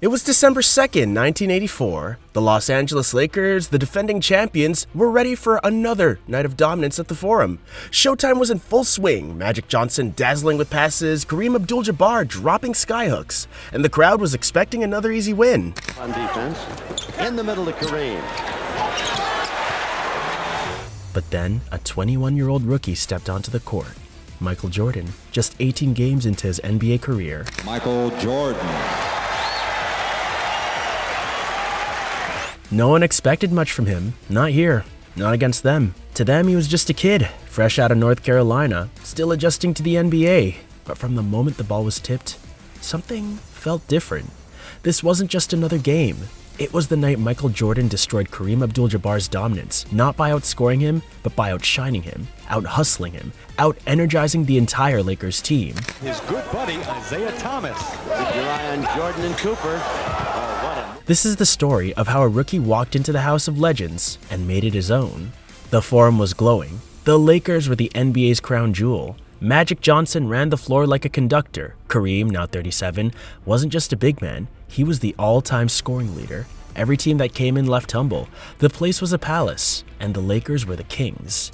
It was December 2nd, 1984. The Los Angeles Lakers, the defending champions, were ready for another night of dominance at the Forum. Showtime was in full swing, Magic Johnson dazzling with passes, Kareem Abdul Jabbar dropping skyhooks, and the crowd was expecting another easy win. On defense, in the middle to Kareem. But then, a 21-year-old rookie stepped onto the court. Michael Jordan, just 18 games into his NBA career. Michael Jordan. No one expected much from him. Not here. Not against them. To them, he was just a kid, fresh out of North Carolina, still adjusting to the NBA. But from the moment the ball was tipped, something felt different. This wasn't just another game. It was the night Michael Jordan destroyed Kareem Abdul Jabbar's dominance, not by outscoring him, but by outshining him, out-hustling him, out-energizing the entire Lakers team. His good buddy, Isaiah Thomas. Keep your eye on Jordan and Cooper. This is the story of how a rookie walked into the House of Legends and made it his own. The Forum was glowing. The Lakers were the NBA's crown jewel. Magic Johnson ran the floor like a conductor. Kareem, now 37, wasn't just a big man. He was the all-time scoring leader. Every team that came in left humble. The place was a palace, and the Lakers were the kings.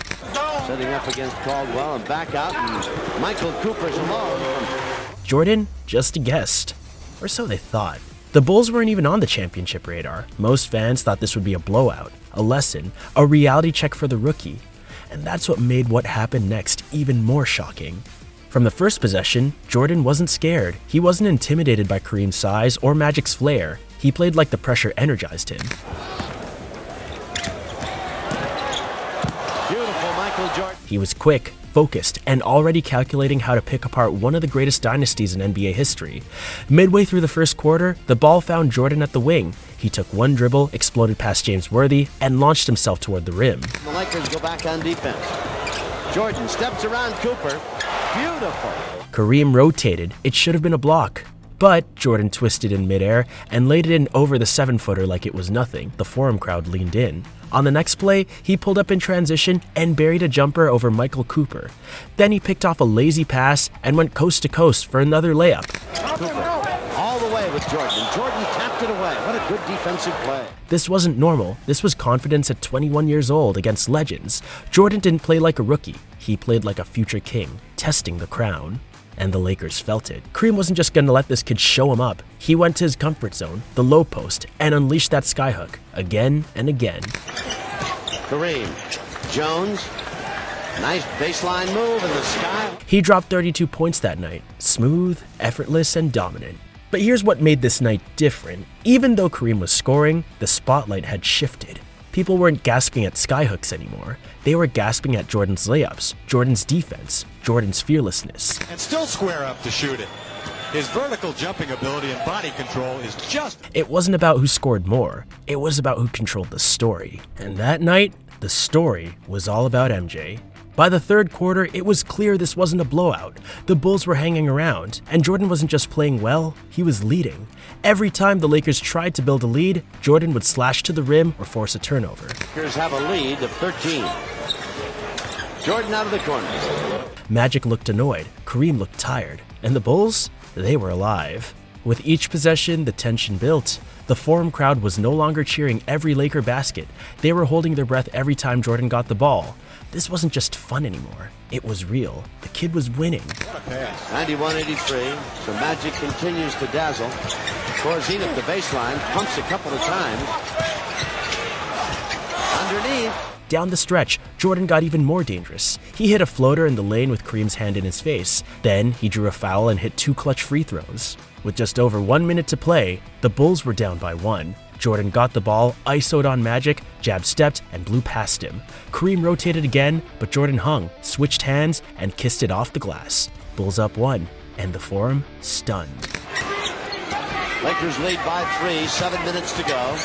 Setting up against Caldwell and back out, and Michael Cooper's alone. Jordan, just a guest. Or so they thought. The Bulls weren't even on the championship radar. Most fans thought this would be a blowout, a lesson, a reality check for the rookie. And that's what made what happened next even more shocking. From the first possession, Jordan wasn't scared. He wasn't intimidated by Kareem's size or Magic's flair. He played like the pressure energized him. Beautiful Michael Jordan. He was quick, focused, and already calculating how to pick apart one of the greatest dynasties in NBA history. Midway through the first quarter, the ball found Jordan at the wing. He took one dribble, exploded past James Worthy, and launched himself toward the rim. The Lakers go back on defense. Jordan steps around Cooper. Beautiful. Kareem rotated. It should have been a block. But Jordan twisted in midair and laid it in over the 7-footer like it was nothing. The Forum crowd leaned in. On the next play, he pulled up in transition and buried a jumper over Michael Cooper. Then he picked off a lazy pass and went coast to coast for another layup. Cooper all the way with Jordan. Jordan tapped it away. What a good defensive play. This wasn't normal. This was confidence at 21 years old against legends. Jordan didn't play like a rookie. He played like a future king, testing the crown. And the Lakers felt it. Kareem wasn't just going to let this kid show him up. He went to his comfort zone, the low post, and unleashed that skyhook again and again. Kareem, Jones, nice baseline move in the sky. He dropped 32 points that night, smooth, effortless, and dominant. But here's what made this night different. Even though Kareem was scoring, the spotlight had shifted. People weren't gasping at skyhooks anymore. They were gasping at Jordan's layups, Jordan's defense, Jordan's fearlessness. And still square up to shoot it. His vertical jumping ability and body control is just... It wasn't about who scored more. It was about who controlled the story. And that night, the story was all about MJ. By the third quarter, it was clear this wasn't a blowout. The Bulls were hanging around, and Jordan wasn't just playing well, he was leading. Every time the Lakers tried to build a lead, Jordan would slash to the rim or force a turnover. Lakers have a lead of 13. Jordan out of the corner. Magic looked annoyed, Kareem looked tired, and the Bulls, they were alive. With each possession, the tension built. The Forum crowd was no longer cheering every Laker basket. They were holding their breath every time Jordan got the ball. This wasn't just fun anymore. It was real. The kid was winning. What a pass. 91-83. So Magic continues to dazzle. Corzine at the baseline. Pumps a couple of times. Underneath. Down the stretch, Jordan got even more dangerous. He hit a floater in the lane with Kareem's hand in his face. Then he drew a foul and hit 2 clutch free throws. With just over 1 minute to play, the Bulls were down by 1. Jordan got the ball, ISO'd on Magic, jab stepped, and blew past him. Kareem rotated again, but Jordan hung, switched hands, and kissed it off the glass. Bulls up 1, and the Forum stunned. Lakers lead by 3, 7 minutes to go.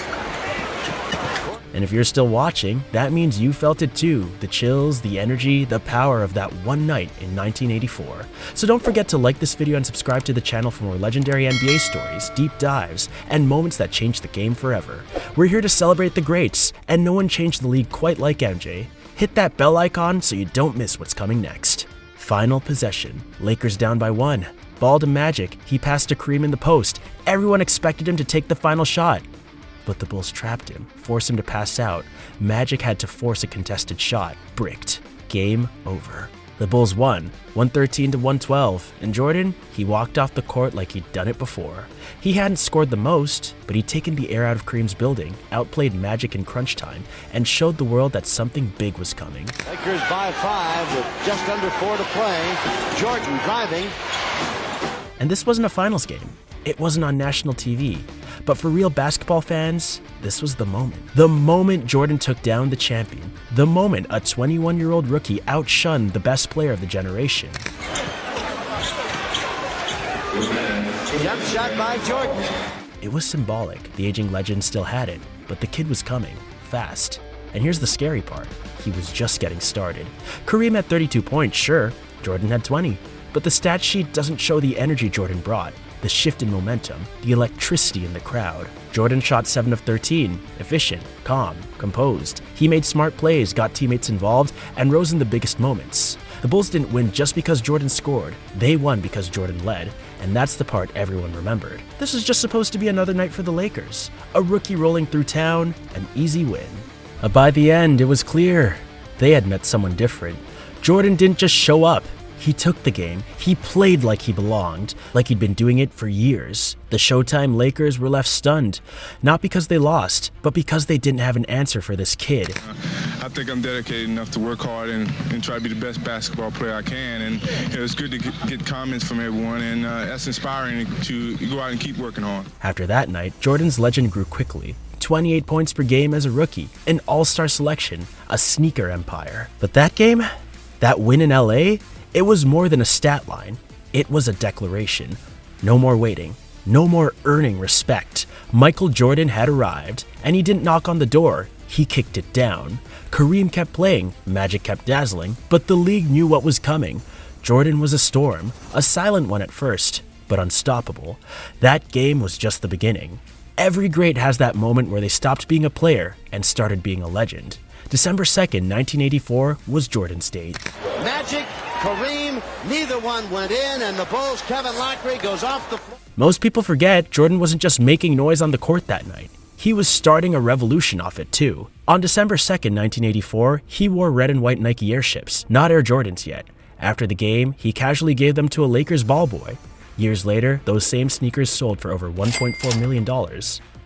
And if you're still watching, that means you felt it too. The chills, the energy, the power of that one night in 1984. So don't forget to like this video and subscribe to the channel for more legendary NBA stories, deep dives, and moments that changed the game forever. We're here to celebrate the greats, and no one changed the league quite like MJ. Hit that bell icon so you don't miss what's coming next. Final possession. Lakers down by 1. Ball to Magic, he passed to Kareem in the post. Everyone expected him to take the final shot. But the Bulls trapped him, forced him to pass out. Magic had to force a contested shot. Bricked. Game over. The Bulls won, 113 to 112, and Jordan, he walked off the court like he'd done it before. He hadn't scored the most, but he'd taken the air out of Kareem's building, outplayed Magic in crunch time, and showed the world that something big was coming. Lakers by 5 with just under 4 to play. Jordan driving. And this wasn't a finals game. It wasn't on national TV. But for real basketball fans, this was the moment. The moment Jordan took down the champion. The moment a 21-year-old rookie outshunned the best player of the generation. Jump shot by Jordan. It was symbolic. The aging legend still had it, but the kid was coming, fast. And here's the scary part. He was just getting started. Kareem had 32 points, sure. Jordan had 20. But the stat sheet doesn't show the energy Jordan brought, the shift in momentum, the electricity in the crowd. Jordan shot 7 of 13, efficient, calm, composed. He made smart plays, got teammates involved, and rose in the biggest moments. The Bulls didn't win just because Jordan scored. They won because Jordan led, and that's the part everyone remembered. This was just supposed to be another night for the Lakers. A rookie rolling through town, an easy win. But by the end, it was clear. They had met someone different. Jordan didn't just show up. He took the game. He played like he belonged, like he'd been doing it for years. The Showtime Lakers were left stunned, not because they lost, but because they didn't have an answer for this kid. I think I'm dedicated enough to work hard and try to be the best basketball player I can. And it's good to get comments from everyone, and that's inspiring to go out and keep working hard. After that night, Jordan's legend grew quickly. 28 points per game as a rookie, an all-star selection, a sneaker empire. But that game, that win in LA, it was more than a stat line. It was a declaration. No more waiting. No more earning respect. Michael Jordan had arrived, and he didn't knock on the door. He kicked it down. Kareem kept playing, Magic kept dazzling, but the league knew what was coming. Jordan was a storm, a silent one at first, but unstoppable. That game was just the beginning. Every great has that moment where they stopped being a player and started being a legend. December 2nd, 1984 was Jordan's date. Magic, Kareem, neither one went in, and the Bulls' Kevin Lockery goes off the floor. Most people forget Jordan wasn't just making noise on the court that night. He was starting a revolution off it too. On December 2nd, 1984, he wore red and white Nike Airships, not Air Jordans yet. After the game, he casually gave them to a Lakers ball boy. Years later, those same sneakers sold for over $1.4 million.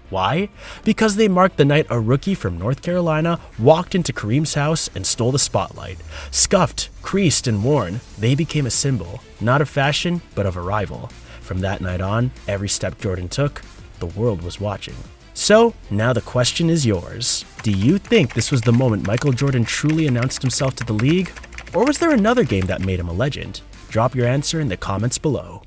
Why? Because they marked the night a rookie from North Carolina walked into Kareem's house and stole the spotlight. Scuffed, creased, and worn, they became a symbol, not of fashion, but of arrival. From that night on, every step Jordan took, the world was watching. So, now the question is yours. Do you think this was the moment Michael Jordan truly announced himself to the league? Or was there another game that made him a legend? Drop your answer in the comments below.